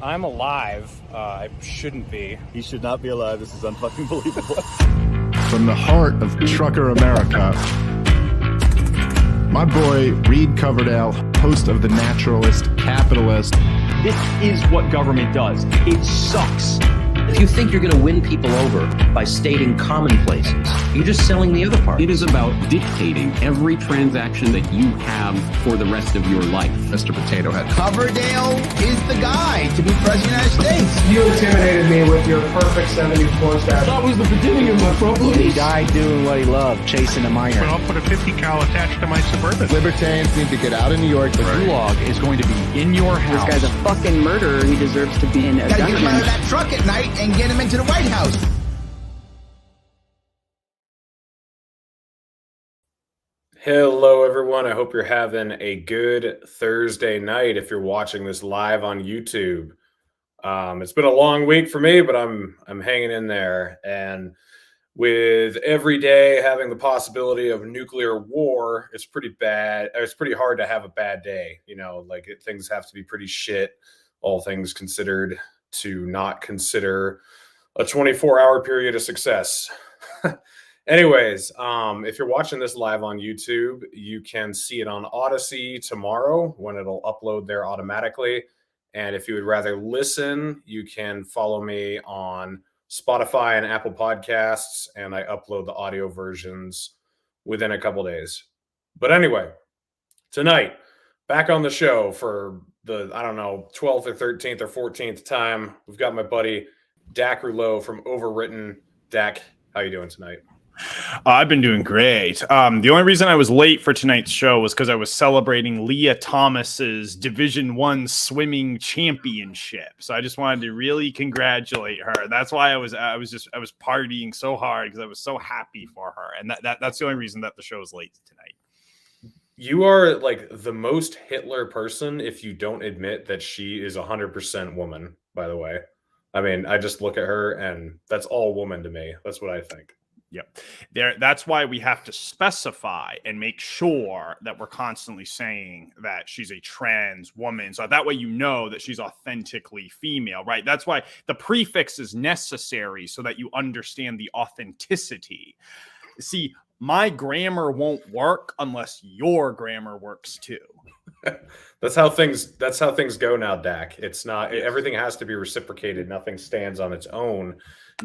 I'm alive. I shouldn't be. He should not be alive. This is unfucking believable. From the heart of trucker America, my boy Reed Coverdale, host of The Naturalist, Capitalist. This is what government does. It sucks. If you think you're going to win people over by stating commonplaces, you're just selling the other part. It is about dictating every transaction that you have for the rest of your life. Mr. Potato Head. Coverdale is the guy to be president of the United States. You intimidated me with your perfect 74 stat. That was the beginning of my problems. He died doing what he loved, chasing a minor. But I'll put a 50 cal attached to my Suburban. Libertarians need to get out of New York. The gulag is going to be in your house. This guy's a fucking murderer. He deserves to be in a dungeon. Gotta get him out of that truck at night and get him into the White House. Hello, everyone. I hope you're having a good Thursday night if you're watching this live on YouTube. It's been a long week for me, but I'm hanging in there. And with every day having the possibility of nuclear war, it's pretty bad. It's pretty hard to have a bad day. You know, like things have to be pretty shit, all things considered, to not consider a 24-hour period of success. Anyways, if you're watching this live on YouTube, you can see it on Odyssey tomorrow when it'll upload there automatically. And if you would rather listen, you can follow me on Spotify and Apple Podcasts, and I upload the audio versions within a couple days. But anyway, tonight, back on the show for the, 12th or 13th or 14th time, we've got my buddy Dack Rouleau from Overwritten. Dack, how you doing tonight? I've been doing great. The only reason I was late for tonight's show was because I was celebrating Leah Thomas's Division I swimming championship. So I just wanted to really congratulate her. That's why I was partying so hard because I was so happy for her. And that's the only reason that the show is late tonight. You are like the most Hitler person if you don't admit that she is 100% woman, by the way. I mean, I just look at her and that's all woman to me. That's what I think. Yep. That's why we have to specify and make sure that we're constantly saying that she's a trans woman. So that way you know that she's authentically female, right? That's why the prefix is necessary so that you understand the authenticity. See, my grammar won't work unless your grammar works too. That's how things go now, Dack. It's not, everything has to be reciprocated. Nothing stands on its own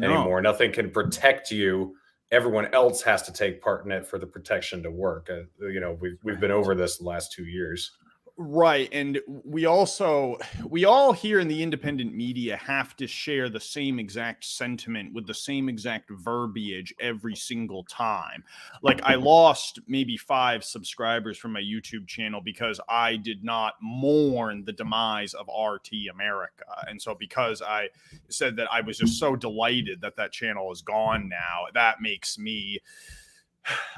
anymore. Nothing can protect you. Everyone else has to take part in it for the protection to work. We've been over this the last 2 years. Right. And we all here in the independent media have to share the same exact sentiment with the same exact verbiage every single time. Like I lost maybe 5 subscribers from my YouTube channel because I did not mourn the demise of RT America. And so because I said that I was just so delighted that channel is gone now, that makes me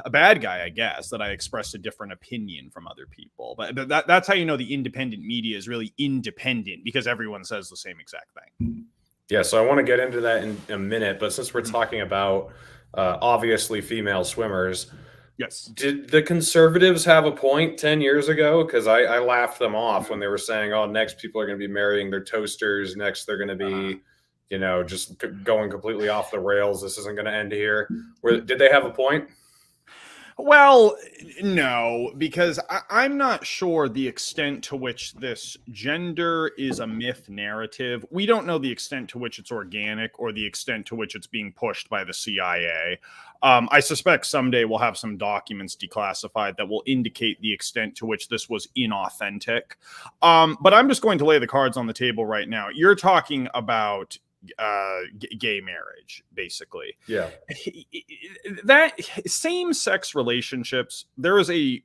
a bad guy, I guess, that I expressed a different opinion from other people. But that's how you know the independent media is really independent, because everyone says the same exact thing. Yeah, so I want to get into that in a minute. But since we're talking about obviously female swimmers, yes, did the conservatives have a point 10 years ago? Because I laughed them off when they were saying, oh, next people are going to be marrying their toasters. Next, they're going to be, just going completely off the rails. This isn't going to end here. Did they have a point? Well, no, because I'm not sure the extent to which this gender is a myth narrative. We don't know the extent to which it's organic or the extent to which it's being pushed by the CIA. I suspect someday we'll have some documents declassified that will indicate the extent to which this was inauthentic. But I'm just going to lay the cards on the table right now. You're talking about gay marriage, basically. Yeah. That same-sex relationships, there is a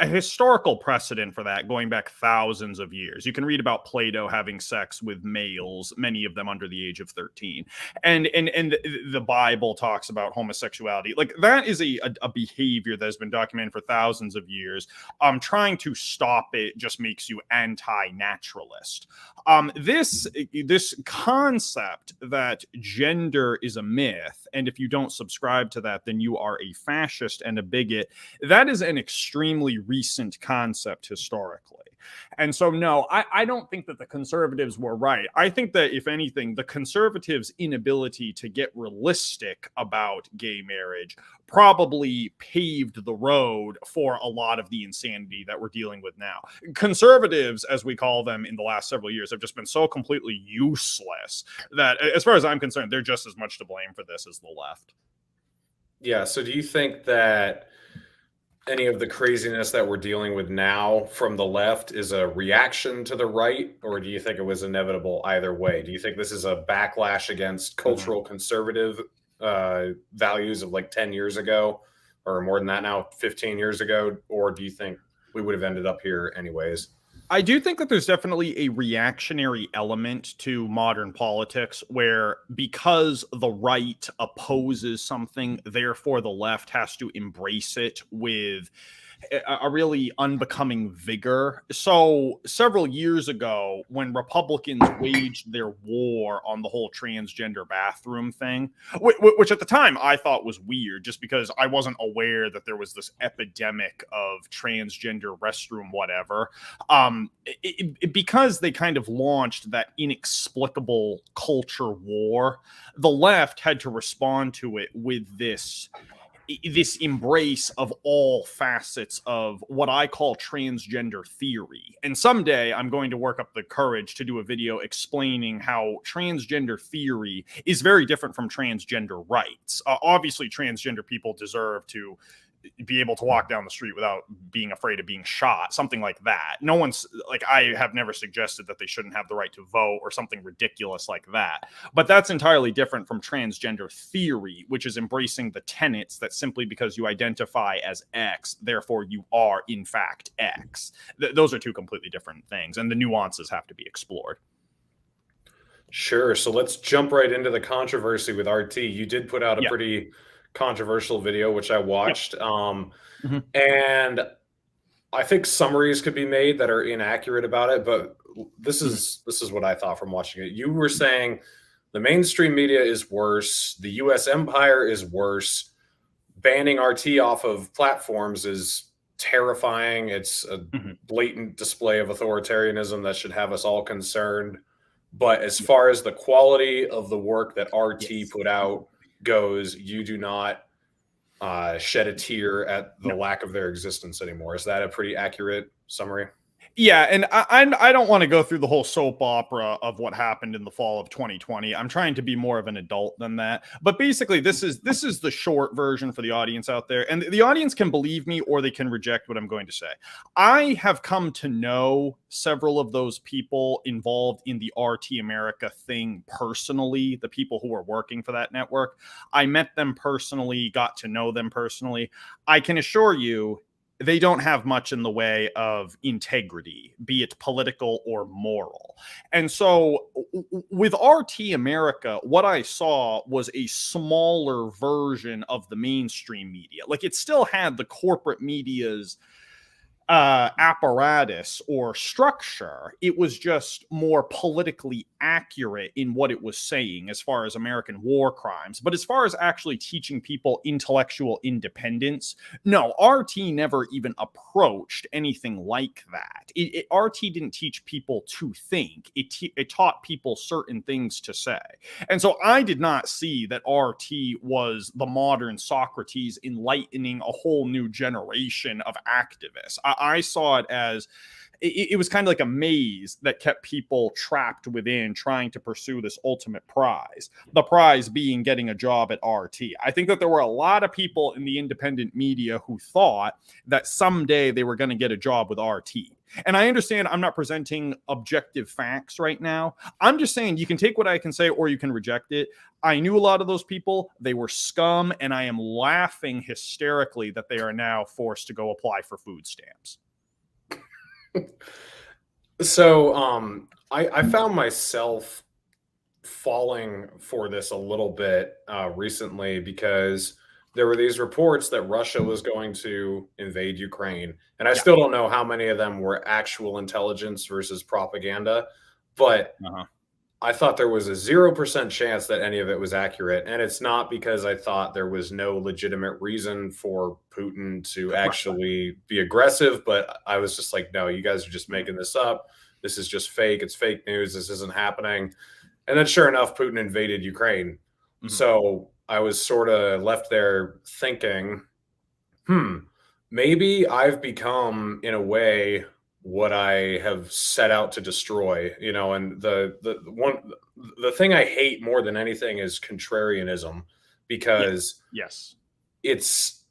historical precedent for that going back thousands of years. You can read about Plato having sex with males, many of them under the age of 13. And the Bible talks about homosexuality. Like that is a behavior that has been documented for thousands of years. Trying to stop it just makes you anti-naturalist. This concept that gender is a myth, and if you don't subscribe to that, then you are a fascist and a bigot, that is an extremely recent concept historically. And so, no, I don't think that the conservatives were right. I think that, if anything, the conservatives' inability to get realistic about gay marriage probably paved the road for a lot of the insanity that we're dealing with now. Conservatives, as we call them in the last several years, have just been so completely useless that, as far as I'm concerned, they're just as much to blame for this as the left. Yeah. So do you think that any of the craziness that we're dealing with now from the left is a reaction to the right, or do you think it was inevitable either way? Do you think this is a backlash against cultural conservative values of like 10 years ago, or more than that now, 15 years ago? Or do you think we would have ended up here anyways? I do think that there's definitely a reactionary element to modern politics where, because the right opposes something, therefore the left has to embrace it with a really unbecoming vigor. So several years ago, when Republicans waged their war on the whole transgender bathroom thing, which at the time I thought was weird, just because I wasn't aware that there was this epidemic of transgender restroom whatever, because they kind of launched that inexplicable culture war, the left had to respond to it with this embrace of all facets of what I call transgender theory. And someday I'm going to work up the courage to do a video explaining how transgender theory is very different from transgender rights. Obviously, transgender people deserve to be able to walk down the street without being afraid of being shot, something like that. No one's like, I have never suggested that they shouldn't have the right to vote or something ridiculous like that. But that's entirely different from transgender theory, which is embracing the tenets that simply because you identify as X, therefore you are in fact X. Those are two completely different things, and the nuances have to be explored. Sure. So let's jump right into the controversy with RT. You did put out a pretty controversial video, which I watched. And I think summaries could be made that are inaccurate about it, but this is what I thought from watching it. You were saying the mainstream media is worse, the US empire is worse, banning RT off of platforms is terrifying. It's a blatant display of authoritarianism that should have us all concerned. But as far as the quality of the work that RT put out goes, you do not shed a tear at the lack of their existence anymore. Is that a pretty accurate summary? Yeah, and I don't want to go through the whole soap opera of what happened in the fall of 2020. I'm trying to be more of an adult than that. But basically, this is the short version for the audience out there. And the audience can believe me or they can reject what I'm going to say. I have come to know several of those people involved in the RT America thing personally, the people who were working for that network. I met them personally, got to know them personally. I can assure you, they don't have much in the way of integrity, be it political or moral. And so with RT America, what I saw was a smaller version of the mainstream media. Like, it still had the corporate media's apparatus or structure. It was just more politically accurate in what it was saying as far as American war crimes. But as far as actually teaching people intellectual independence, no, RT never even approached anything like that. RT didn't teach people to think. It taught people certain things to say. And so I did not see that RT was the modern Socrates enlightening a whole new generation of activists. I saw it as it was kind of like a maze that kept people trapped within trying to pursue this ultimate prize, the prize being getting a job at RT. I think that there were a lot of people in the independent media who thought that someday they were going to get a job with RT. And I understand I'm not presenting objective facts right now. I'm just saying you can take what I can say or you can reject it. I knew a lot of those people. They were scum, and I am laughing hysterically that they are now forced to go apply for food stamps. So I found myself falling for this a little bit recently, because there were these reports that Russia was going to invade Ukraine. And I still don't know how many of them were actual intelligence versus propaganda. But I thought there was a 0% chance that any of it was accurate. And it's not because I thought there was no legitimate reason for Putin to actually be aggressive, but I was just like, no, you guys are just making this up. This is just fake. It's fake news. This isn't happening. And then sure enough, Putin invaded Ukraine. So I was sort of left there thinking, maybe I've become, in a way, what I have set out to destroy, you know. And the thing I hate more than anything is contrarianism, because it's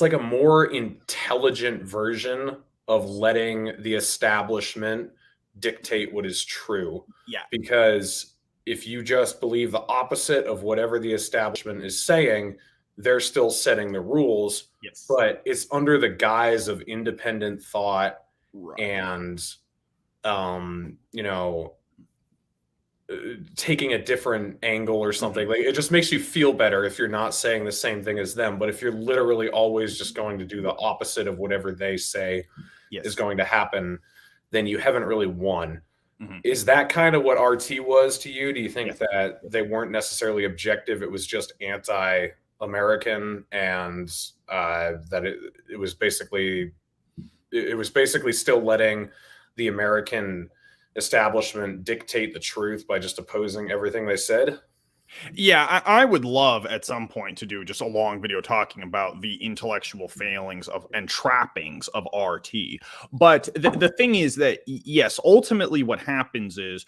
like a more intelligent version of letting the establishment dictate what is true. Because if you just believe the opposite of whatever the establishment is saying, they're still setting the rules. But it's under the guise of independent thought and you know, taking a different angle or something. Like, it just makes you feel better if you're not saying the same thing as them. But if you're literally always just going to do the opposite of whatever they say is going to happen, then you haven't really won. Is that kind of what RT was to you? Do you think that they weren't necessarily objective? It was just anti-American, and that it was basically still letting the American establishment dictate the truth by just opposing everything they said? Yeah, I would love at some point to do just a long video talking about the intellectual failings of and trappings of RT. But the thing is that, yes, ultimately what happens is,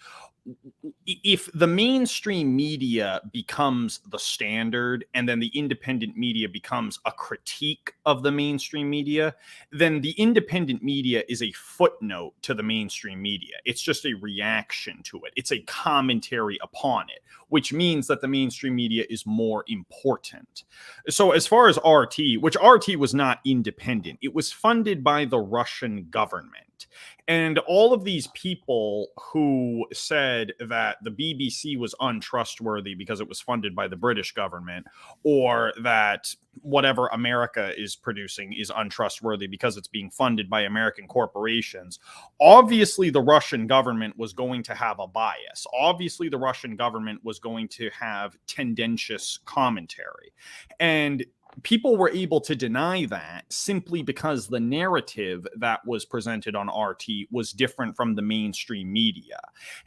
if the mainstream media becomes the standard and then the independent media becomes a critique of the mainstream media, then the independent media is a footnote to the mainstream media. It's just a reaction to it. It's a commentary upon it, which means that the mainstream media is more important. So as far as RT, which RT was not independent, it was funded by the Russian government. And all of these people who said that the BBC was untrustworthy because it was funded by the British government, or that whatever America is producing is untrustworthy because it's being funded by American corporations, obviously the Russian government was going to have a bias. Obviously the Russian government was going to have tendentious commentary. And people were able to deny that simply because the narrative that was presented on RT was different from the mainstream media.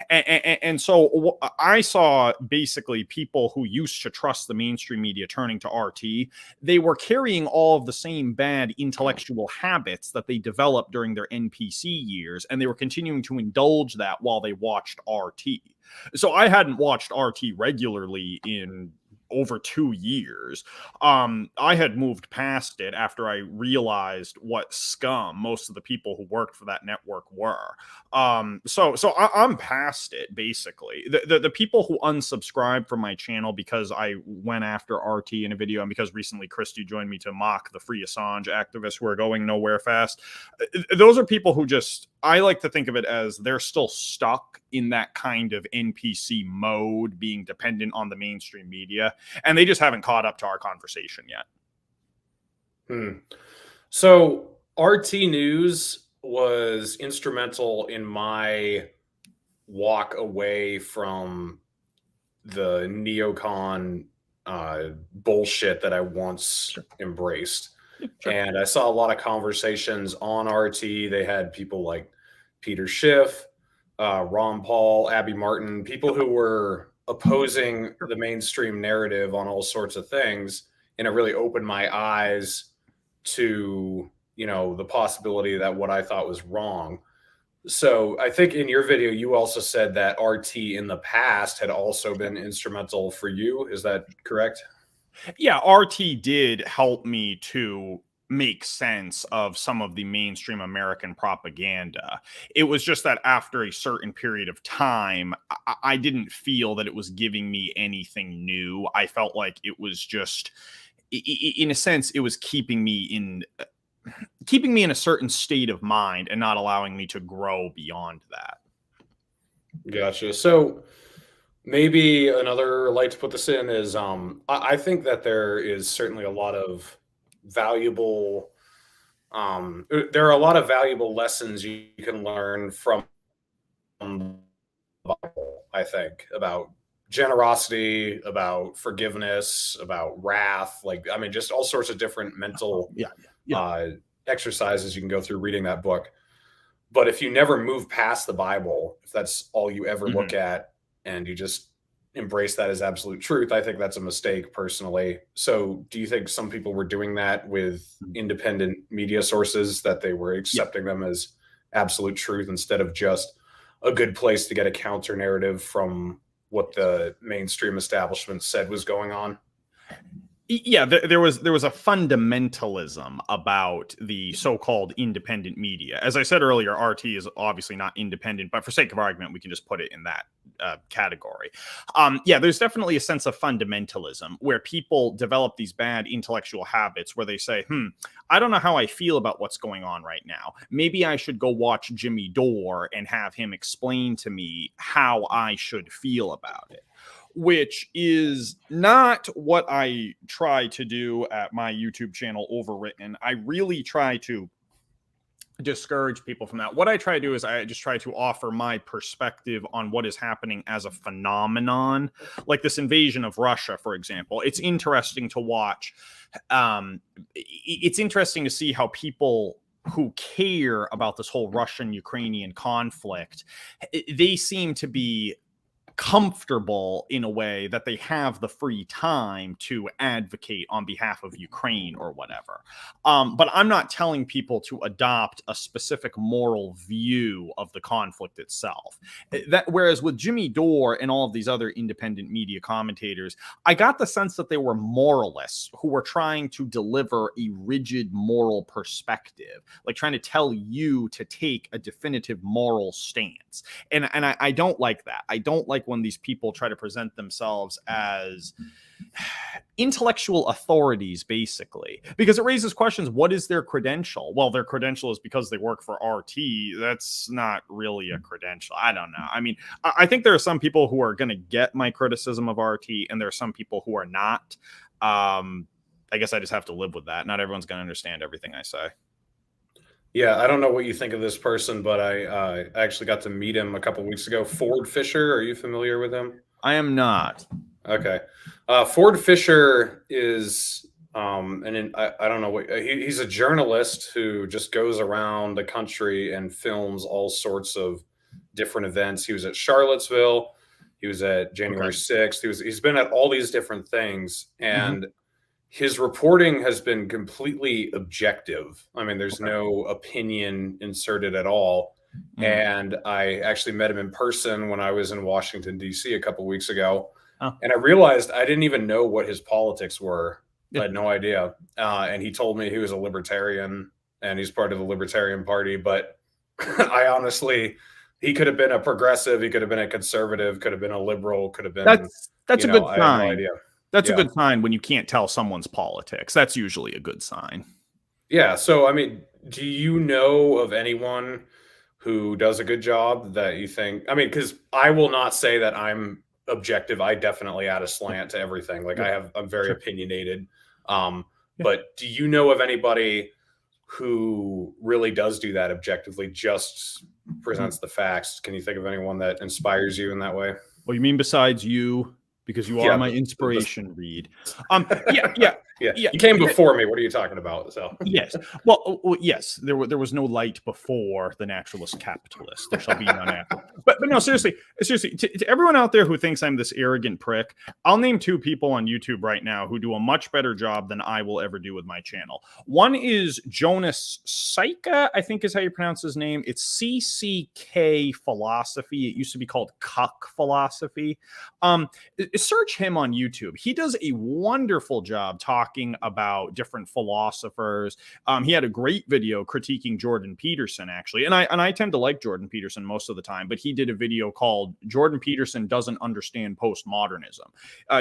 And so I saw basically people who used to trust the mainstream media turning to RT. They were carrying all of the same bad intellectual habits that they developed during their NPC years, and they were continuing to indulge that while they watched RT. So I hadn't watched RT regularly in over 2 years. I had moved past it after I realized what scum most of the people who worked for that network were. So I'm past it, basically. The people who unsubscribed from my channel because I went after RT in a video, and because recently Christy joined me to mock the Free Assange activists who are going nowhere fast, those are people who just, I like to think of it as they're still stuck in that kind of NPC mode, being dependent on the mainstream media, and they just haven't caught up to our conversation yet. So RT News was instrumental in my walk away from the neocon bullshit that I once embraced. And I saw a lot of conversations on RT. They had people like Peter Schiff, Ron Paul, Abby Martin, people who were opposing the mainstream narrative on all sorts of things. And it really opened my eyes to, you know, the possibility that what I thought was wrong. So I think in your video, you also said that RT in the past had also been instrumental for you. Is that correct? Yeah, RT did help me to make sense of some of the mainstream American propaganda. It was just that after a certain period of time, I didn't feel that it was giving me anything new. I felt like it was just, in a sense, it was keeping me in a certain state of mind and not allowing me to grow beyond that. Gotcha. So maybe another light to put this in is I think that there is certainly a lot of valuable there are a lot of valuable lessons you can learn from the Bible. I think, about generosity, about forgiveness, about wrath. Like, I mean, just all sorts of different mental exercises you can go through reading that book. But if you never move past the Bible, if that's all you ever look at and you just embrace that as absolute truth, I think that's a mistake personally. So do you think some people were doing that with independent media sources, that they were accepting them as absolute truth instead of just a good place to get a counter narrative from what the mainstream establishment said was going on? Yeah, there was a fundamentalism about the so-called independent media. As I said earlier, RT is obviously not independent, but for sake of argument, we can just put it in that category. Yeah, there's definitely a sense of fundamentalism where people develop these bad intellectual habits where they say, I don't know how I feel about what's going on right now. Maybe I should go watch Jimmy Dore and have him explain to me how I should feel about it. Which is not what I try to do at my YouTube channel, Overwritten. I really try to discourage people from that. What I try to do is I just try to offer my perspective on what is happening as a phenomenon, like this invasion of Russia, for example. It's interesting to watch. It's interesting to see how people who care about this whole Russian-Ukrainian conflict, they seem to be comfortable in a way that they have the free time to advocate on behalf of Ukraine or whatever. But I'm not telling people to adopt a specific moral view of the conflict itself. Whereas with Jimmy Dore and all of these other independent media commentators, I got the sense that they were moralists who were trying to deliver a rigid moral perspective, like trying to tell you to take a definitive moral stance. And I don't like that. I don't like when these people try to present themselves as intellectual authorities, basically, because it raises questions. What is their credential? Well, their credential is because they work for RT. That's not really a credential. I don't know. I mean, I think there are some people who are going to get my criticism of RT, and there are some people who are not. I guess I just have to live with that. Not everyone's going to understand everything I say. Yeah, I don't know what you think of this person, but I actually got to meet him a couple weeks ago. Ford Fisher, are you familiar with him? I am not. Okay. Ford Fisher is, I don't know what, he's a journalist who just goes around the country and films all sorts of different events. He was at Charlottesville. He was at January 6th. He's been at all these different things, and his reporting has been completely objective. I mean, there's no opinion inserted at all. And I actually met him in person when I was in Washington, D.C. a couple weeks ago. And I realized I didn't even know what his politics were. I had no idea. And he told me he was a libertarian and he's part of the Libertarian Party. But I honestly, he could have been a progressive. He could have been a conservative, could have been a liberal, could have been. That's a good sign. I have no idea. That's a good sign when you can't tell someone's politics. That's usually a good sign. Yeah. So, I mean, do you know of anyone who does a good job that you think, I mean, because I will not say that I'm objective. I definitely add a slant to everything. Like I'm very opinionated. But do you know of anybody who really does do that objectively, just presents the facts? Can you think of anyone that inspires you in that way? Well, you mean besides you? Because you are my inspiration, Reed. Yeah. You came before me. What are you talking about? So yes. Well, yes. There was no light before the naturalist capitalist. There shall be none after. But no, seriously. To everyone out there who thinks I'm this arrogant prick, I'll name two people on YouTube right now who do a much better job than I will ever do with my channel. One is Jonas Saika, I think is how you pronounce his name. It's CCK Philosophy. It used to be called Cuck Philosophy. Search him on YouTube. He does a wonderful job talking about different philosophers. He had a great video critiquing Jordan Peterson, actually, and I tend to like Jordan Peterson most of the time, but he did a video called "Jordan Peterson Doesn't Understand Postmodernism."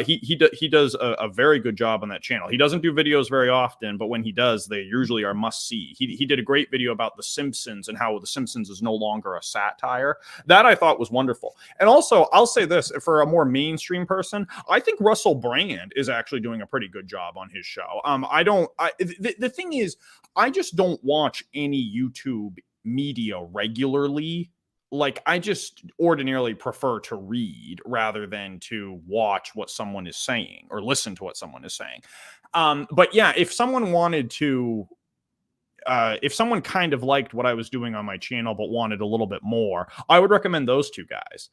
He does a very good job on that channel. He doesn't do videos very often, but when he does, they usually are must see. He did a great video about The Simpsons and how The Simpsons is no longer a satire. That I thought was wonderful. And also, I'll say this for a more mainstream person, I think Russell Brand is actually doing a pretty good job on his show. The thing is, I just don't watch any YouTube media regularly. like I just ordinarily prefer to read rather than to watch what someone is saying or listen to what someone is saying. But yeah, if someone wanted to, if someone kind of liked what I was doing on my channel but wanted a little bit more, I would recommend those two guys.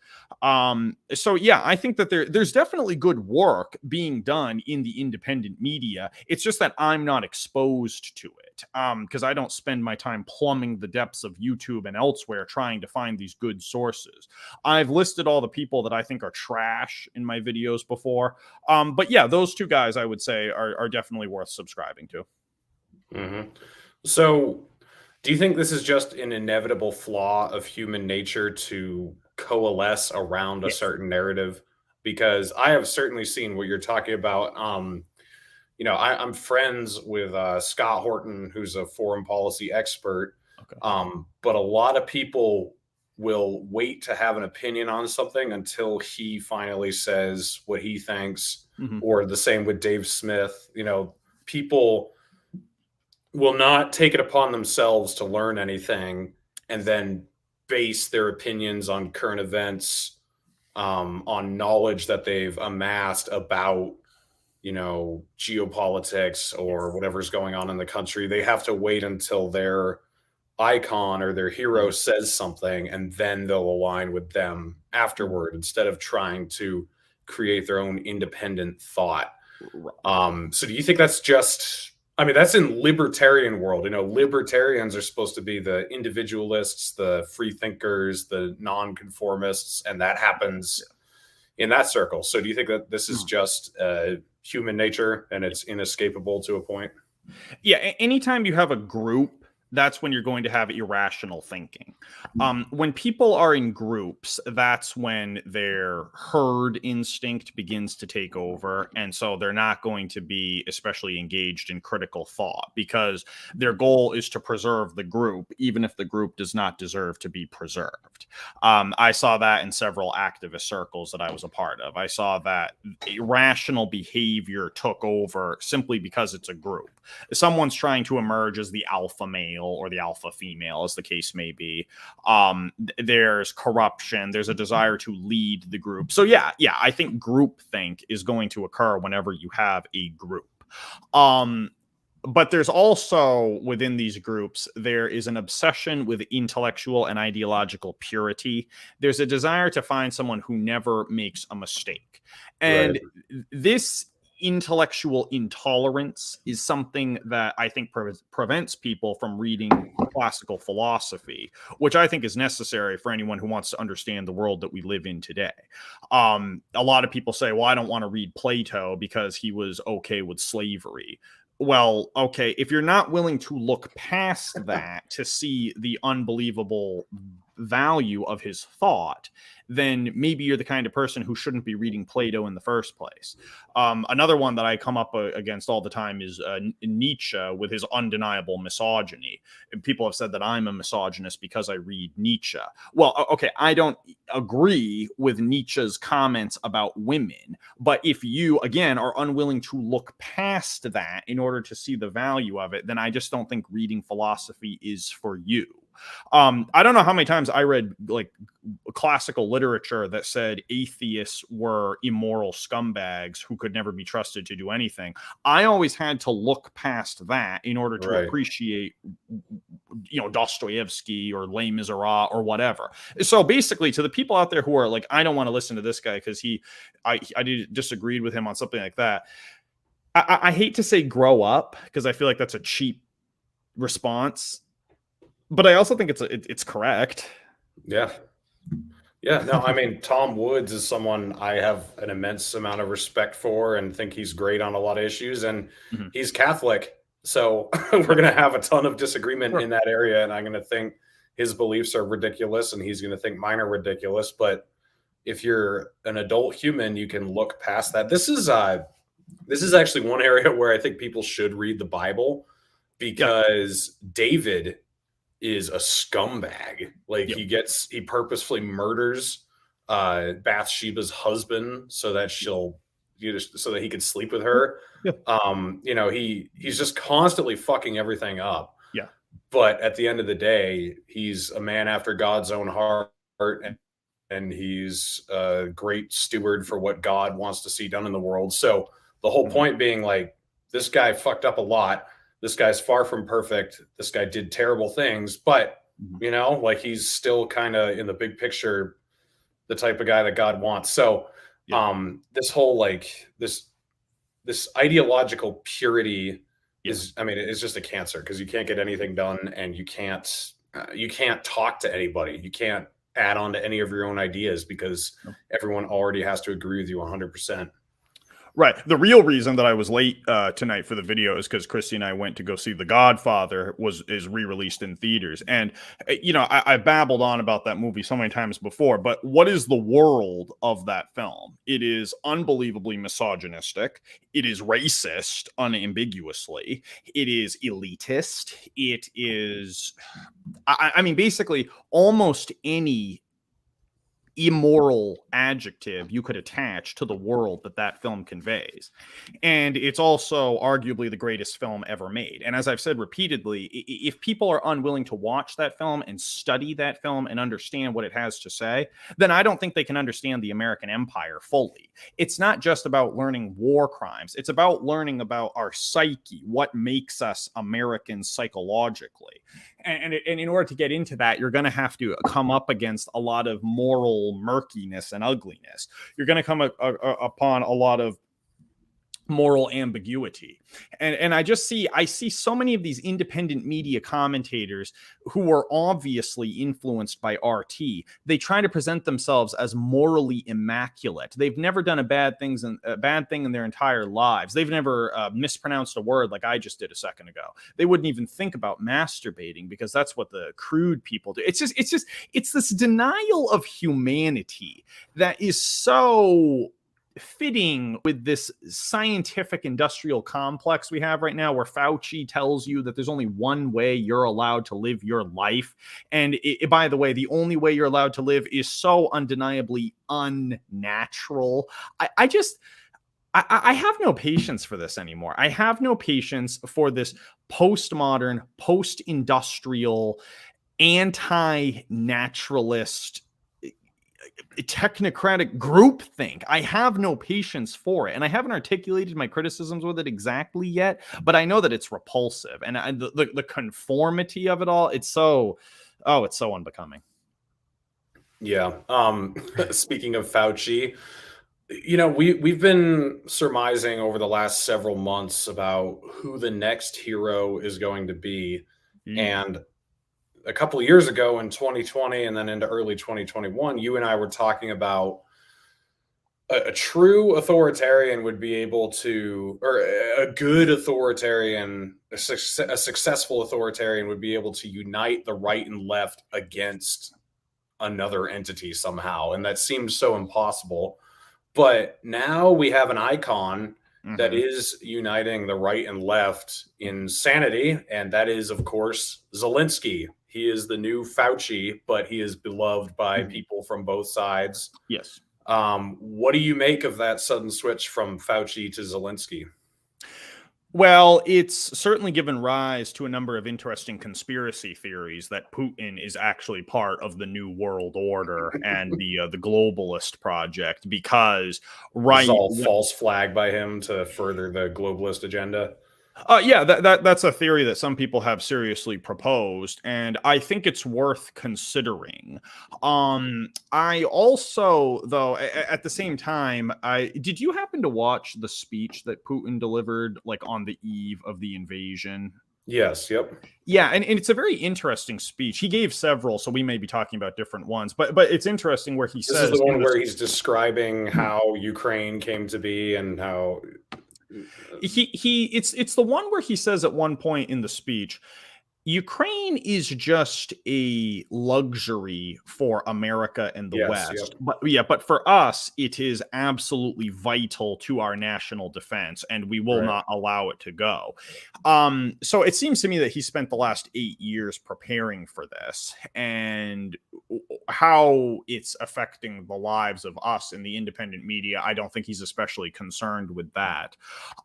So yeah, I think that there's definitely good work being done in the independent media. It's just that I'm not exposed to it because I don't spend my time plumbing the depths of YouTube and elsewhere trying to find these good sources. I've listed all the people that I think are trash in my videos before. But yeah, those two guys I would say are definitely worth subscribing to. Mm-hmm. So, do you think this is just an inevitable flaw of human nature to coalesce around a certain narrative? Because I have certainly seen what you're talking about. I'm friends with Scott Horton, who's a foreign policy expert. Okay. But a lot of people will wait to have an opinion on something until he finally says what he thinks, or the same with Dave Smith. People will not take it upon themselves to learn anything and then base their opinions on current events, on knowledge that they've amassed about, geopolitics or whatever's going on in the country. They have to wait until their icon or their hero says something, and then they'll align with them afterward instead of trying to create their own independent thought. So do you think that's just... that's in libertarian world. Libertarians are supposed to be the individualists, the free thinkers, the nonconformists, and that happens in that circle. So do you think that this is just human nature and it's inescapable to a point? Yeah, anytime you have a group, that's when you're going to have irrational thinking. When people are in groups, that's when their herd instinct begins to take over. And so they're not going to be especially engaged in critical thought because their goal is to preserve the group, even if the group does not deserve to be preserved. I saw that in several activist circles that I was a part of. I saw that irrational behavior took over simply because it's a group. Someone's trying to emerge as the alpha male or the alpha female, as the case may be. There's corruption. There's a desire to lead the group. So yeah, I think groupthink is going to occur whenever you have a group. But there's also, within these groups, there is an obsession with intellectual and ideological purity. There's a desire to find someone who never makes a mistake. And this intellectual intolerance is something that I think prevents people from reading classical philosophy, which I think is necessary for anyone who wants to understand the world that we live in today. A lot of people say, well, I don't want to read Plato because he was okay with slavery. Well, okay, if you're not willing to look past that to see the unbelievable value of his thought, then maybe you're the kind of person who shouldn't be reading Plato in the first place. Another one that I come up against all the time is Nietzsche with his undeniable misogyny. And people have said that I'm a misogynist because I read Nietzsche. Well, okay, I don't agree with Nietzsche's comments about women, but if you, again, are unwilling to look past that in order to see the value of it, then I just don't think reading philosophy is for you. I don't know how many times I read like classical literature that said atheists were immoral scumbags who could never be trusted to do anything. I always had to look past that in order to appreciate, Dostoevsky or Les Miserables or whatever. So basically, to the people out there who are like, I don't want to listen to this guy because I disagreed with him on something like that. I hate to say grow up because I feel like that's a cheap response. But I also think it's correct. Yeah. No, Tom Woods is someone I have an immense amount of respect for and think he's great on a lot of issues. And he's Catholic. So we're going to have a ton of disagreement in that area. And I'm going to think his beliefs are ridiculous and he's going to think mine are ridiculous. But if you're an adult human, you can look past that. This is actually one area where I think people should read the Bible because David is a scumbag. Like he purposefully murders Bathsheba's husband so that so that he could sleep with her. He's just constantly fucking everything up. But at the end of the day, he's a man after God's own heart and he's a great steward for what God wants to see done in the world. So the whole point being, like, this guy fucked up a lot. This guy's far from perfect. This guy did terrible things, but you know, like, he's still kind of in the big picture, the type of guy that God wants. So this whole, like, this ideological purity is, I mean, it's just a cancer, because you can't get anything done, and you can't talk to anybody. You can't add on to any of your own ideas, because everyone already has to agree with you 100%. Right. The real reason that I was late tonight for the video is because Christy and I went to go see The Godfather is re-released in theaters. And, you know, I babbled on about that movie so many times before, but what is the world of that film? It is unbelievably misogynistic. It is racist, unambiguously. It is elitist. It is, I mean, basically almost any immoral adjective you could attach to the world that film conveys. And it's also arguably the greatest film ever made. And as I've said repeatedly, if people are unwilling to watch that film and study that film and understand what it has to say, then I don't think they can understand the American empire fully. It's not just about learning war crimes. It's about learning about our psyche, what makes us Americans psychologically. And in order to get into that, you're going to have to come up against a lot of moral murkiness and ugliness. You're going to come upon a lot of moral ambiguity. And I see so many of these independent media commentators who are obviously influenced by RT. They try to present themselves as morally immaculate. They've never done a bad thing in their entire lives. They've never mispronounced a word like I just did a second ago. They wouldn't even think about masturbating, because that's what the crude people do. It's this denial of humanity that is so fitting with this scientific industrial complex we have right now, where Fauci tells you that there's only one way you're allowed to live your life. And by the way, the only way you're allowed to live is so undeniably unnatural. I have no patience for this anymore. I have no patience for this postmodern, post-industrial, anti-naturalist, technocratic groupthink. I have no patience for it, and I haven't articulated my criticisms with it exactly yet, but I know that it's repulsive, and the conformity of it all, it's so unbecoming. Yeah. Speaking of Fauci, you know, we've been surmising over the last several months about who the next hero is going to be, and a couple of years ago in 2020 and then into early 2021, you and I were talking about a true authoritarian would be able to, or a good authoritarian, a successful authoritarian would be able to unite the right and left against another entity somehow. And that seems so impossible. But now we have an icon that is uniting the right and left in sanity. And that is, of course, Zelinski. He is the new Fauci, but he is beloved by people from both sides. Yes. What do you make of that sudden switch from Fauci to Zelinski? Well, it's certainly given rise to a number of interesting conspiracy theories that Putin is actually part of the New World Order and the globalist project, because It's all false flag by him to further the globalist agenda. Yeah, that's a theory that some people have seriously proposed, and I think it's worth considering. I also, though, at the same time, did you happen to watch the speech that Putin delivered, like, on the eve of the invasion? Yes. Yep. Yeah, and it's a very interesting speech. He gave several, so we may be talking about different ones, but it's interesting where he says, this is the one where he's describing how Ukraine came to be and how. It's the one where he says at one point in the speech, Ukraine is just a luxury for America and the West. Yep. But for us, it is absolutely vital to our national defense, and we will not allow it to go. So it seems to me that he spent the last 8 years preparing for this, and how it's affecting the lives of us in the independent media, I don't think he's especially concerned with that.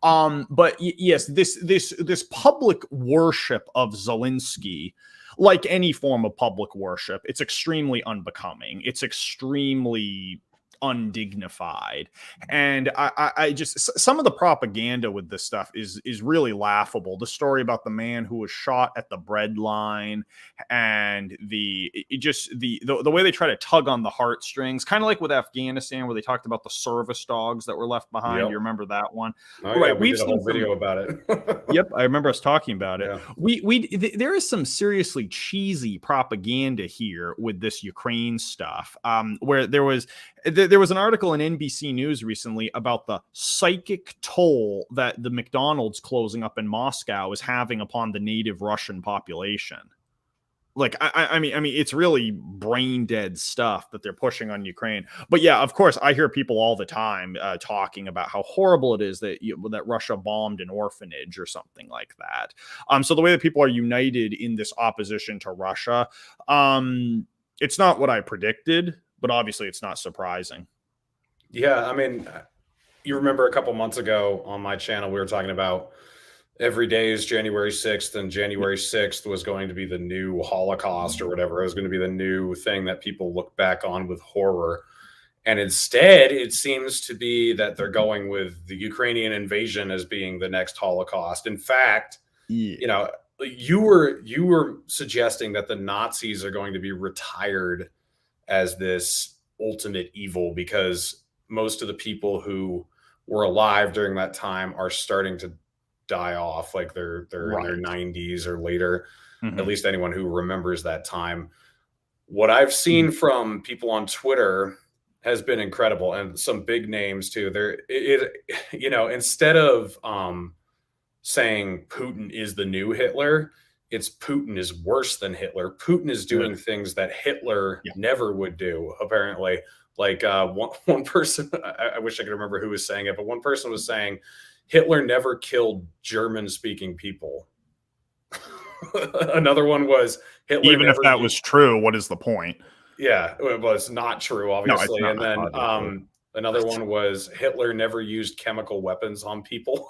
But yes, this public worship of Zelinski, like any form of public worship, it's extremely unbecoming. It's extremely undignified. And I just, some of the propaganda with this stuff is really laughable. The story about the man who was shot at the bread line, and the way they try to tug on the heartstrings, kind of like with Afghanistan, where they talked about the service dogs that were left behind. Yep. You remember that one? Oh, Right. Yeah, we did a whole video about it. Yep, I remember us talking about it. Yeah. There is some seriously cheesy propaganda here with this Ukraine stuff, where there was an article in NBC News recently about the psychic toll that the McDonald's closing up in Moscow is having upon the native Russian population. Like, I mean, it's really brain dead stuff that they're pushing on Ukraine. But yeah, of course, I hear people all the time talking about how horrible it is that that Russia bombed an orphanage or something like that. So the way that people are united in this opposition to Russia, it's not what I predicted, but obviously it's not surprising. Yeah, I mean, you remember a couple months ago on my channel, we were talking about every day is January 6th, and January 6th was going to be the new Holocaust or whatever. It was going to be the new thing that people look back on with horror. And instead, it seems to be that they're going with the Ukrainian invasion as being the next Holocaust. In fact, you know, you were suggesting that the Nazis are going to be retired as this ultimate evil because most of the people who were alive during that time are starting to die off, like they're in their 90s or later. At least anyone who remembers that time. What I've seen from people on Twitter has been incredible, and some big names too. You know, instead of saying Putin is the new Hitler, it's Putin is worse than Hitler. Putin is doing things that Hitler never would do, apparently. Like one person, I wish I could remember who was saying it, but one person was saying Hitler never killed German-speaking people. Another one was Hitler. Even if that was true, what is the point? Yeah, it was not true, obviously. No, and then another one was Hitler never used chemical weapons on people.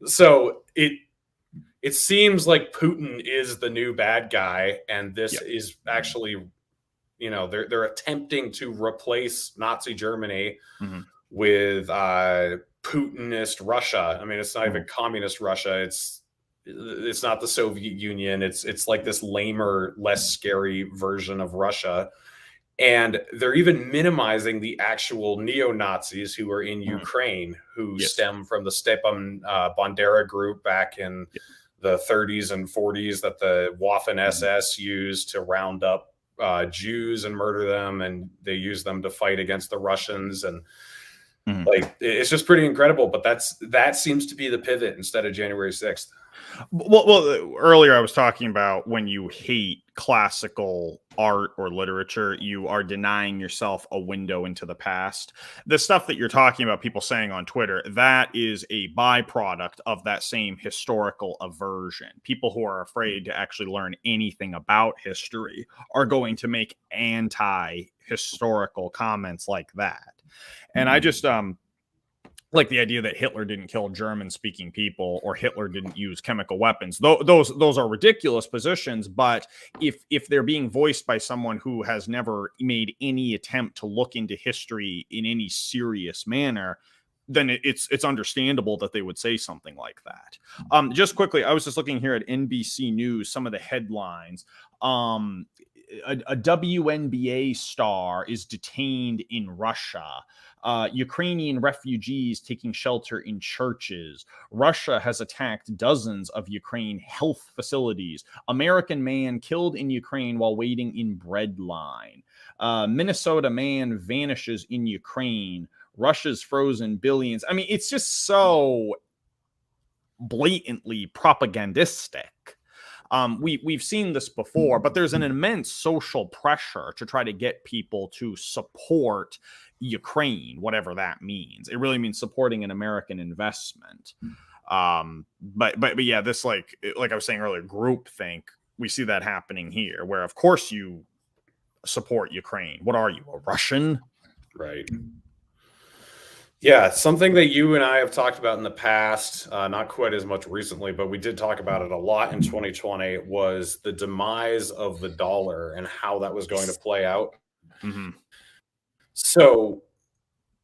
So it seems like Putin is the new bad guy, and this is actually, you know, they're attempting to replace Nazi Germany with Putinist Russia. I mean, it's not even communist Russia. It's not the Soviet Union. It's like this lamer, less scary version of Russia. And they're even minimizing the actual neo-Nazis who are in Ukraine, who stem from the Stepan Bandera group back in the 30s and 40s that the Waffen SS used to round up Jews and murder them. And they use them to fight against the Russians. And like, it's just pretty incredible. But that seems to be the pivot instead of January 6th. Well, earlier I was talking about when you hate classical art or literature, you are denying yourself a window into the past. The stuff that you're talking about, people saying on Twitter, that is a byproduct of that same historical aversion. People who are afraid to actually learn anything about history are going to make anti-historical comments like that. And I just like the idea that Hitler didn't kill German-speaking people or Hitler didn't use chemical weapons. Those are ridiculous positions, but if they're being voiced by someone who has never made any attempt to look into history in any serious manner, then it's understandable that they would say something like that. Just quickly, I was just looking here at NBC News, some of the headlines. A WNBA star is detained in Russia. Ukrainian refugees taking shelter in churches. Russia has attacked dozens of Ukraine health facilities. American man killed in Ukraine while waiting in bread line. Minnesota man vanishes in Ukraine. Russia's frozen billions. I mean, it's just so blatantly propagandistic. We've seen this before, but there's an immense social pressure to try to get people to support Ukraine, whatever that means. It really means supporting an American investment. But yeah, this like I was saying earlier, groupthink, we see that happening here, where of course you support Ukraine. What are you, a Russian? Right. Yeah, something that you and I have talked about in the past, not quite as much recently, but we did talk about it a lot in 2020, was the demise of the dollar and how that was going to play out. Mm-hmm. So,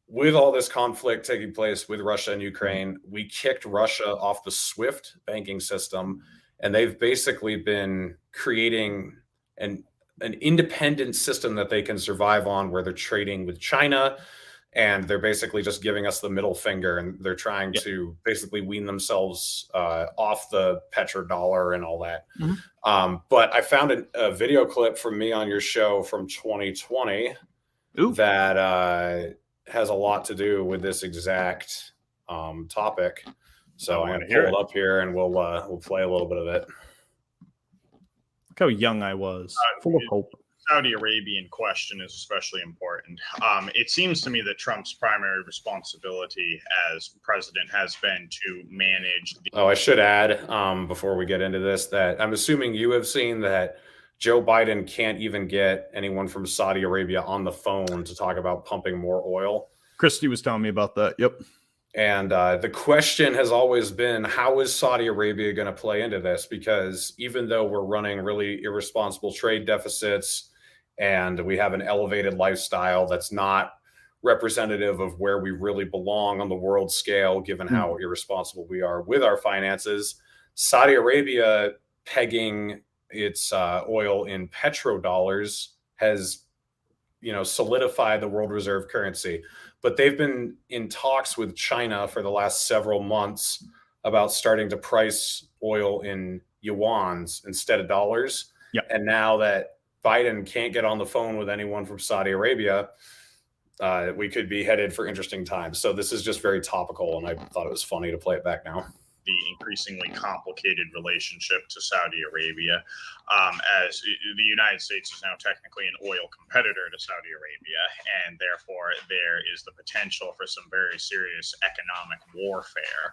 with all this conflict taking place with Russia and Ukraine, we kicked Russia off the SWIFT banking system, and they've basically been creating an independent system that they can survive on, where they're trading with China, and they're basically just giving us the middle finger, and they're trying to basically wean themselves off the petrodollar and all that. Mm-hmm. But I found a video clip from me on your show from 2020 that has a lot to do with this exact topic. So I'm going to pull it up here, and we'll play a little bit of it. Look how young I was, full of hope. Saudi Arabian question is especially important. It seems to me that Trump's primary responsibility as president has been to manage. I should add, before we get into this, that I'm assuming you have seen that Joe Biden can't even get anyone from Saudi Arabia on the phone to talk about pumping more oil. Christy was telling me about that. Yep. And the question has always been, how is Saudi Arabia going to play into this? Because even though we're running really irresponsible trade deficits and we have an elevated lifestyle that's not representative of where we really belong on the world scale, given how irresponsible we are with our finances, Saudi Arabia pegging its oil in petrodollars has, solidified the world reserve currency. But they've been in talks with China for the last several months about starting to price oil in yuans instead of dollars. Yep. And now that Biden can't get on the phone with anyone from Saudi Arabia, we could be headed for interesting times. So this is just very topical, and I thought it was funny to play it back now. The increasingly complicated relationship to Saudi Arabia, as the United States is now technically an oil competitor to Saudi Arabia, and therefore there is the potential for some very serious economic warfare.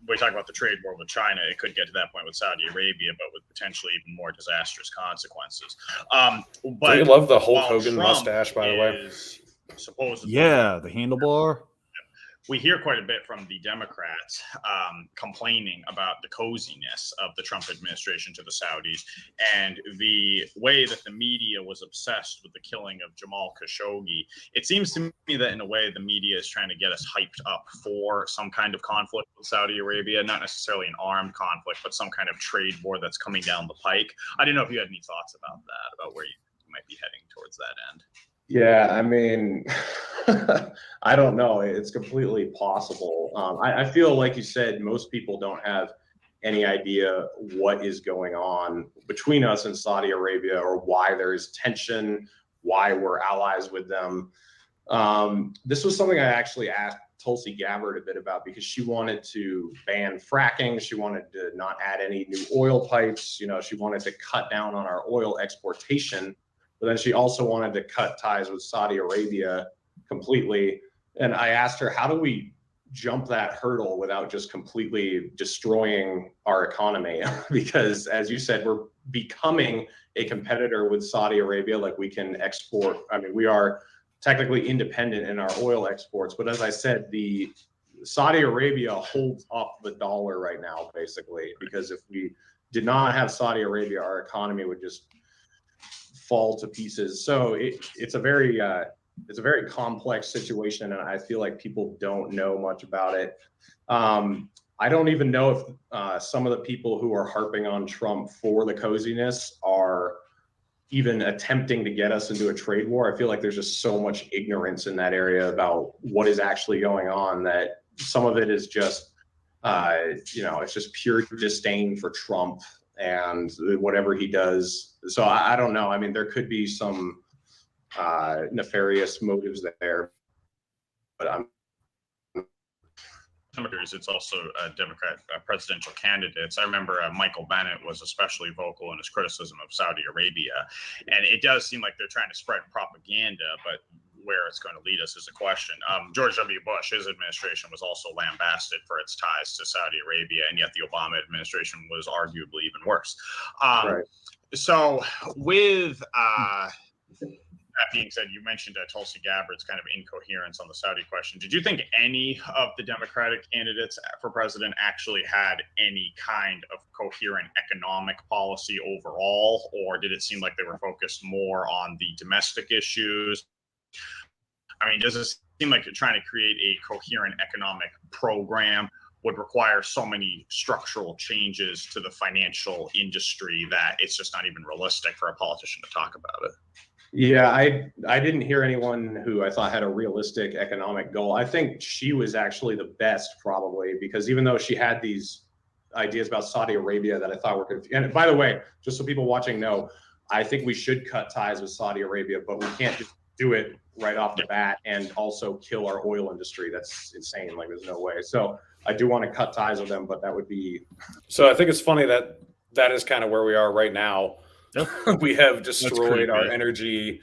We talk about the trade war with China; it could get to that point with Saudi Arabia, but with potentially even more disastrous consequences. But do you love the Hulk Hogan mustache, by the way? Supposedly, the handlebar. We hear quite a bit from the Democrats complaining about the coziness of the Trump administration to the Saudis and the way that the media was obsessed with the killing of Jamal Khashoggi. It seems to me that in a way the media is trying to get us hyped up for some kind of conflict with Saudi Arabia, not necessarily an armed conflict, but some kind of trade war that's coming down the pike. I didn't know if you had any thoughts about that, about where you might be heading towards that end. Yeah, I mean, I don't know. It's completely possible. I feel like you said, most people don't have any idea what is going on between us and Saudi Arabia, or why there is tension, why we're allies with them. This was something I actually asked Tulsi Gabbard a bit about, because she wanted to ban fracking. She wanted to not add any new oil pipes. She wanted to cut down on our oil exportation. But then she also wanted to cut ties with Saudi Arabia completely. And I asked her, how do we jump that hurdle without just completely destroying our economy? Because as you said, we're becoming a competitor with Saudi Arabia. Like, we can export. I mean, we are technically independent in our oil exports. But as I said, the Saudi Arabia holds up the dollar right now, basically, because if we did not have Saudi Arabia, our economy would just fall to pieces. So it's a very complex situation, and I feel like people don't know much about it. I don't even know if some of the people who are harping on Trump for the coziness are even attempting to get us into a trade war. I feel like there's just so much ignorance in that area about what is actually going on, that some of it is just it's just pure disdain for Trump and whatever he does. So I don't know. I mean, there could be some nefarious motives there, but it's also Democrat presidential candidates. I remember Michael Bennett was especially vocal in his criticism of Saudi Arabia, and it does seem like they're trying to spread propaganda, but where it's going to lead us is a question. George W. Bush, his administration was also lambasted for its ties to Saudi Arabia, and yet the Obama administration was arguably even worse. Right. So with That being said, you mentioned Tulsi Gabbard's kind of incoherence on the Saudi question. Did you think any of the Democratic candidates for president actually had any kind of coherent economic policy overall, or did it seem like they were focused more on the domestic issues? I mean, does it seem like you're trying to create a coherent economic program would require so many structural changes to the financial industry that it's just not even realistic for a politician to talk about it? Yeah, I didn't hear anyone who I thought had a realistic economic goal. I think she was actually the best, probably, because even though she had these ideas about Saudi Arabia that I thought were confusing. And by the way, just so people watching know, I think we should cut ties with Saudi Arabia, but we can't just do it right off the bat and also kill our oil industry. That's insane. Like, there's no way. So I do want to cut ties with them, but that would be. So I think it's funny that that is kind of where we are right now. We have destroyed our energy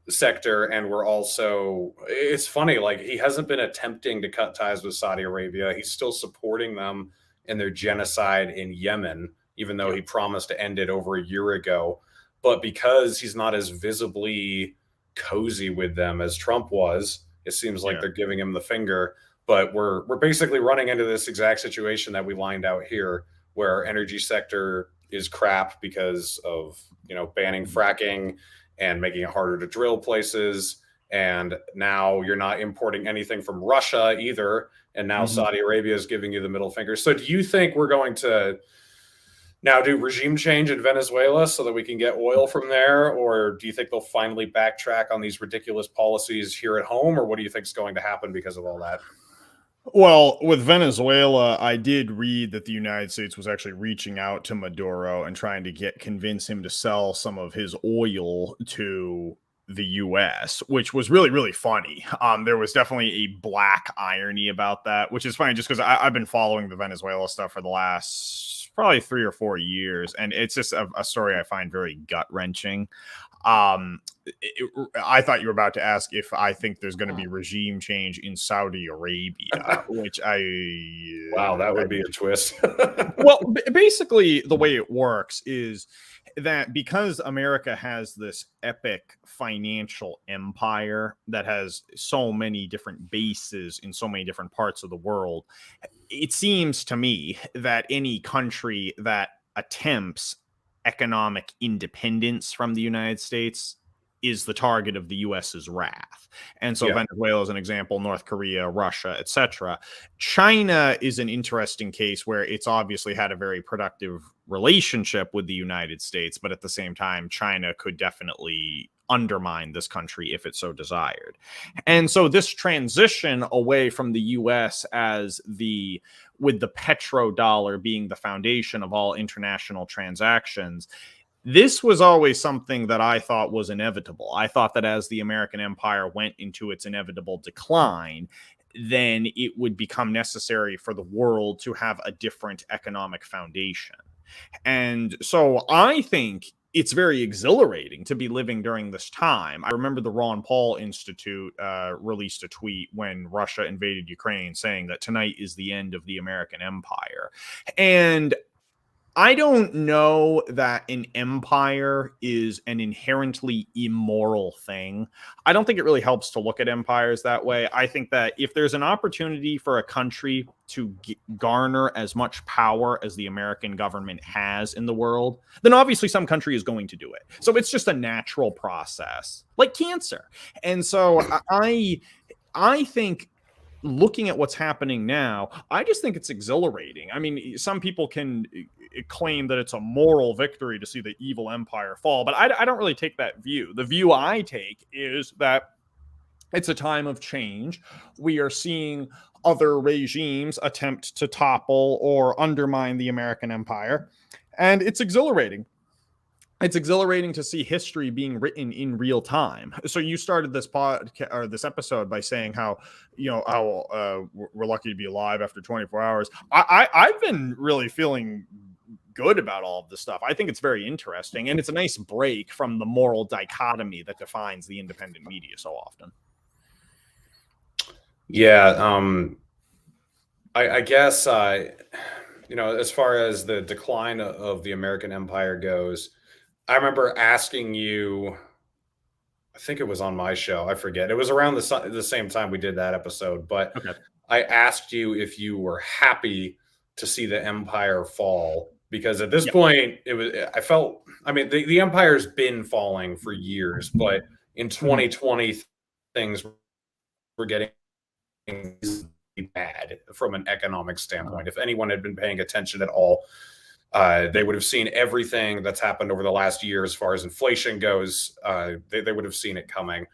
sector, and we're also, it's funny, like, he hasn't been attempting to cut ties with Saudi Arabia. He's still supporting them in their genocide in Yemen, even though he promised to end it over a year ago. But because he's not as visibly cozy with them as Trump was, it seems like they're giving him the finger. But we're basically running into this exact situation that we lined out here, where our energy sector is crap because of, you know, banning fracking and making it harder to drill places. And now you're not importing anything from Russia either. And now Saudi Arabia is giving you the middle finger. So do you think we're going to now do regime change in Venezuela so that we can get oil from there? Or do you think they'll finally backtrack on these ridiculous policies here at home? Or what do you think is going to happen because of all that? Well, with Venezuela, I did read that the United States was actually reaching out to Maduro and trying to convince him to sell some of his oil to the U.S., which was really, really funny. There was definitely a black irony about that, which is funny just because I've been following the Venezuela stuff for the last probably 3 or 4 years, and it's just a story I find very gut-wrenching. I thought you were about to ask if I think there's going to be regime change in Saudi Arabia, which wow, that would be a twist. Well, basically the way it works is that because America has this epic financial empire that has so many different bases in so many different parts of the world, it seems to me that any country that attempts economic independence from the United States is the target of the US's wrath. And so Venezuela is an example, North Korea, Russia, etc. China is an interesting case where it's obviously had a very productive relationship with the United States, but at the same time, China could definitely undermine this country if it so desired. And so this transition away from the US as with the petrodollar being the foundation of all international transactions, this was always something that I thought was inevitable. I thought that as the American empire went into its inevitable decline, then it would become necessary for the world to have a different economic foundation. And so I think it's very exhilarating to be living during this time. I remember the Ron Paul Institute released a tweet when Russia invaded Ukraine saying that tonight is the end of the American empire. And I don't know that an empire is an inherently immoral thing. I don't think it really helps to look at empires that way. I think that if there's an opportunity for a country to garner as much power as the American government has in the world, then obviously some country is going to do it. So it's just a natural process, like cancer. And so I think, looking at what's happening now, I just think it's exhilarating. I mean, some people can claim that it's a moral victory to see the evil empire fall, but I don't really take that view. The view I take is that it's a time of change. We are seeing other regimes attempt to topple or undermine the American empire, and it's exhilarating. It's exhilarating to see history being written in real time. So you started this podcast or this episode by saying how, we're lucky to be alive after 24 hours. I've been really feeling good about all of this stuff. I think it's very interesting, and it's a nice break from the moral dichotomy that defines the independent media so often. Yeah, I guess, as far as the decline of the American empire goes, I remember asking you, I think it was on my show. I forget. It was around the same time we did that episode. But Okay. I asked you if you were happy to see the empire fall, because at this point the empire's been falling for years, but in 2020 things were getting bad from an economic standpoint. If anyone had been paying attention at all, they would have seen everything that's happened over the last year as far as inflation goes. They would have seen it coming.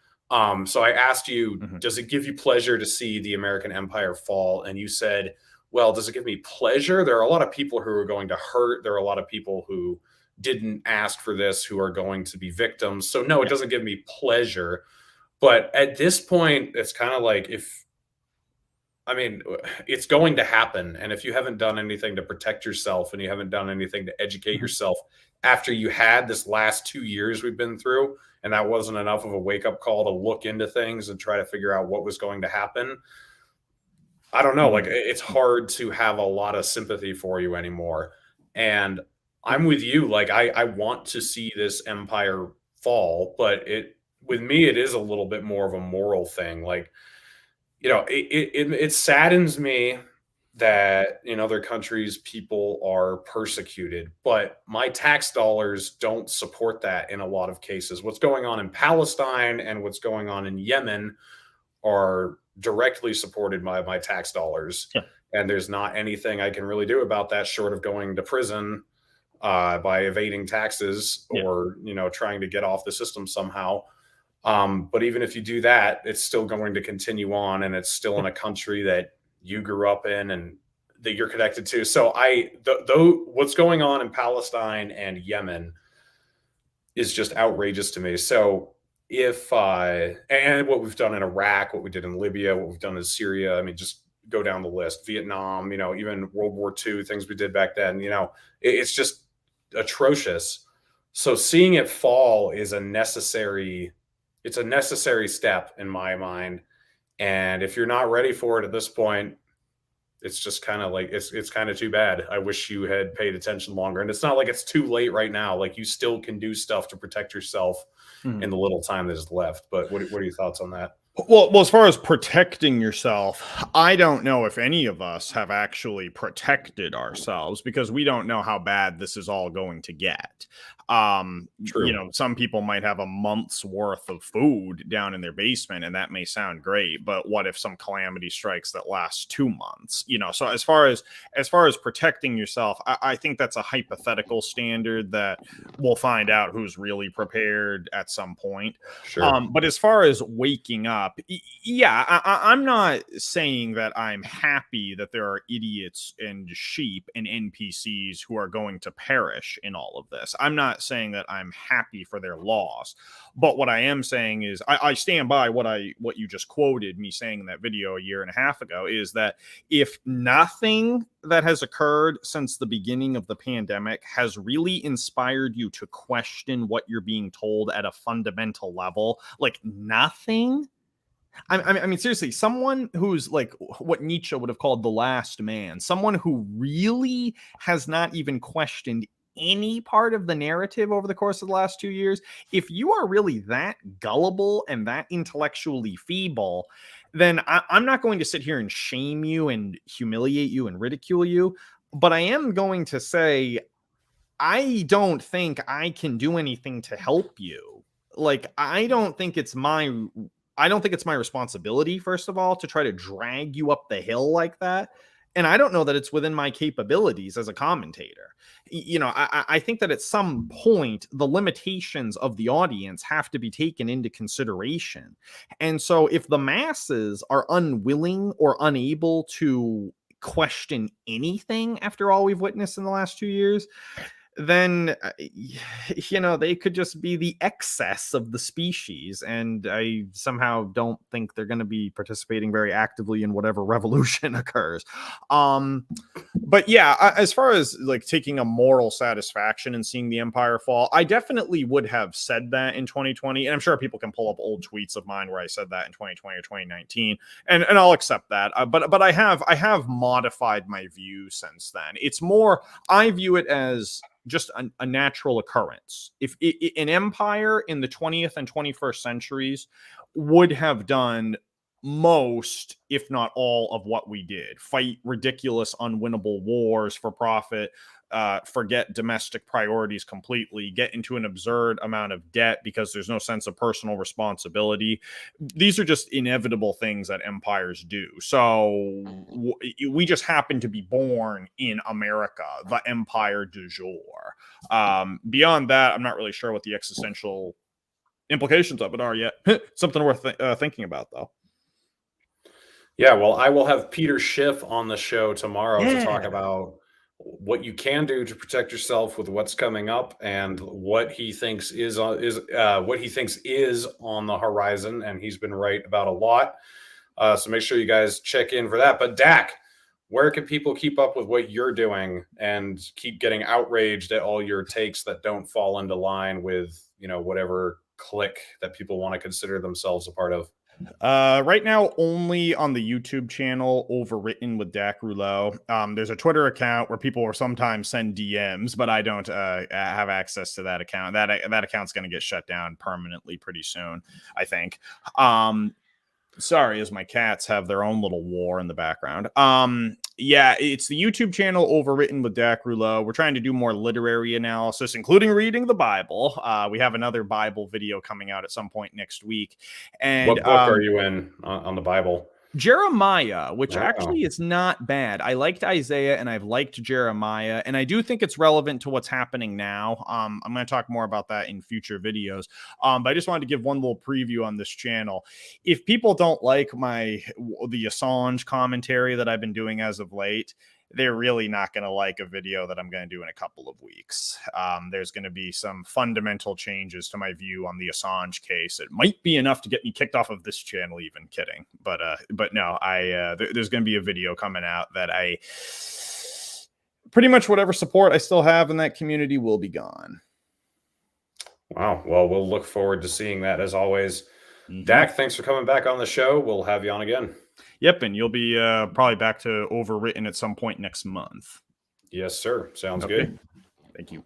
So I asked you, does it give you pleasure to see the American empire fall? And you said, well, does it give me pleasure? There are a lot of people who are going to hurt. There are a lot of people who didn't ask for this, who are going to be victims. So no, it doesn't give me pleasure. But at this point, it's kind of like, it's going to happen. And if you haven't done anything to protect yourself and you haven't done anything to educate yourself after you had this last 2 years we've been through, and that wasn't enough of a wake-up call to look into things and try to figure out what was going to happen, I don't know. Like, it's hard to have a lot of sympathy for you anymore. And I'm with you. Like, I want to see this empire fall, but with me, it is a little bit more of a moral thing. Like, it saddens me that in other countries people are persecuted, but my tax dollars don't support that in a lot of cases. What's going on in Palestine and what's going on in Yemen are directly supported by my tax dollars. Yeah. And there's not anything I can really do about that short of going to prison by evading taxes or, trying to get off the system somehow. But even if you do that, it's still going to continue on, and it's still in a country that you grew up in and that you're connected to. So what's going on in Palestine and Yemen is just outrageous to me. So and what we've done in Iraq, what we did in Libya, what we've done in Syria, just go down the list, Vietnam, even World War II, things we did back then, it's just atrocious. So seeing it fall is a necessary step in my mind. And if you're not ready for it at this point, it's just kind of like, it's kind of too bad. I wish you had paid attention longer. And it's not like it's too late right now. Like, you still can do stuff to protect yourself in the little time that is left. But what are your thoughts on that? Well, as far as protecting yourself, I don't know if any of us have actually protected ourselves, because we don't know how bad this is all going to get. True. Some people might have a month's worth of food down in their basement, and that may sound great, but what if some calamity strikes that lasts 2 months? So as far as protecting yourself, I think that's a hypothetical standard that we'll find out who's really prepared at some point. Sure. But as far as waking up, I'm not saying that I'm happy that there are idiots and sheep and NPCs who are going to perish in all of this. I'm not saying that I'm happy for their loss, but what I am saying is I stand by what you just quoted me saying in that video a year and a half ago, is that if nothing that has occurred since the beginning of the pandemic has really inspired you to question what you're being told at a fundamental level, like nothing. I mean, seriously, someone who's like what Nietzsche would have called the last man, someone who really has not even questioned any part of the narrative over the course of the last 2 years. If you are really that gullible and that intellectually feeble, then I'm not going to sit here and shame you and humiliate you and ridicule you. But I am going to say, I don't think I can do anything to help you. Like, I don't think it's my responsibility, first of all, to try to drag you up the hill like that. And I don't know that it's within my capabilities as a commentator. I think that at some point, the limitations of the audience have to be taken into consideration. And so if the masses are unwilling or unable to question anything after all we've witnessed in the last 2 years, then they could just be the excess of the species, and I somehow don't think they're going to be participating very actively in whatever revolution occurs. But as far as like taking a moral satisfaction in seeing the empire fall, I definitely would have said that in 2020, and I'm sure people can pull up old tweets of mine where I said that in 2020 or 2019, and I'll accept that. But I have modified my view since then. It's more, I view it as just a natural occurrence. If an empire in the 20th and 21st centuries would have done most, if not all, of what we did: fight ridiculous, unwinnable wars for profit, forget domestic priorities completely, get into an absurd amount of debt because there's no sense of personal responsibility. These are just inevitable things that empires do. So we just happen to be born in America, the empire du jour. Beyond that, I'm not really sure what the existential implications of it are yet. Something worth thinking about, though. Yeah, well, I will have Peter Schiff on the show tomorrow to talk about what you can do to protect yourself with what's coming up and what he thinks is on the horizon. And he's been right about a lot. So make sure you guys check in for that. But Dack, where can people keep up with what you're doing and keep getting outraged at all your takes that don't fall into line with, whatever clique that people want to consider themselves a part of? Right now, only on the YouTube channel, Overwritten with Dack Rouleau. There's a Twitter account where people will sometimes send DMs, but I don't have access to that account. That account's going to get shut down permanently pretty soon, I think. Sorry, as my cats have their own little war in the background. Yeah, it's the YouTube channel Overwritten with Dack Rouleau. We're trying to do more literary analysis, including reading the Bible. We have another Bible video coming out at some point next week. And what book are you in on the Bible? Jeremiah, which actually is not bad. I liked Isaiah and I've liked Jeremiah, and I do think it's relevant to what's happening now. I'm going to talk more about that in future videos. But I just wanted to give one little preview on this channel. If people don't like the Assange commentary that I've been doing as of late, they're really not going to like a video that I'm going to do in a couple of weeks. There's going to be some fundamental changes to my view on the Assange case. It might be enough to get me kicked off of this channel, even kidding. But no, there's going to be a video coming out that pretty much whatever support I still have in that community will be gone. Wow. Well, we'll look forward to seeing that as always. Dack, thanks for coming back on the show. We'll have you on again. Yep, and you'll be probably back to Overwritten at some point next month. Yes, sir. Sounds good. Thank you.